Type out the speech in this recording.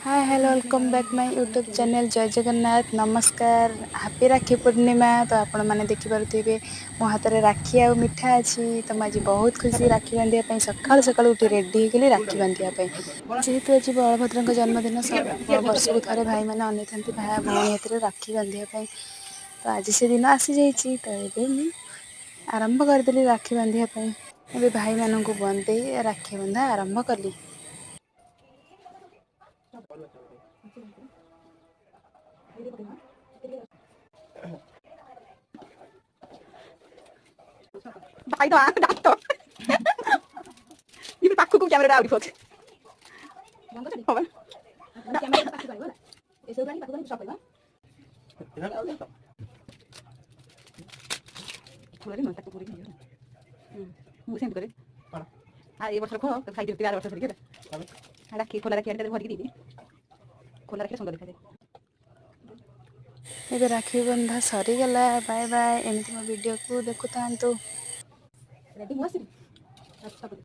Hi hello welcome back my YouTube channel जय जगन्नाथ नमस्कार happy राखी पूर्णिमा। तो आपण मैंने देखिपे मो हाथ में राखी आ मिठा अच्छी। तो मुझे बहुत खुशी राखी बांधिया सकाल सकाल उठी रेडी होगी राखी बांधिया जेहेतु आज बलभद्र जन्मदिन वर्ष को थे भाई मैंने अनी था भाई भौणी हाथ में राखी बांधिया। तो आज से दिन आसी जाइए तो ये आरंभ करदेली राखी बांधिया। भाई मानू बंदे राखी बंधा आरंभ कली। भाई तो आंख डाक तो ये पाखु को कैमरा आउट फोक होबन कैमरा पाखु करबो एसो गानी पाखु गानी सब करबो थोड़ी मन तक पूरी मु सेंड करे आ ये वर्ष को तो खाई दियो 13 वर्ष धरि के राखी खोला राखी अंदर भर के दी खोला राखी सुंदर दिखाई ଏବେ ରାକ୍ଷୀ ବନ୍ଧା ସରିଗଲା। Bye bye. ଏମିତି ମୋ ଭିଡ଼ିଓକୁ ଦେଖୁଥାନ୍ତୁ। रेडी हुआ सी अच्छा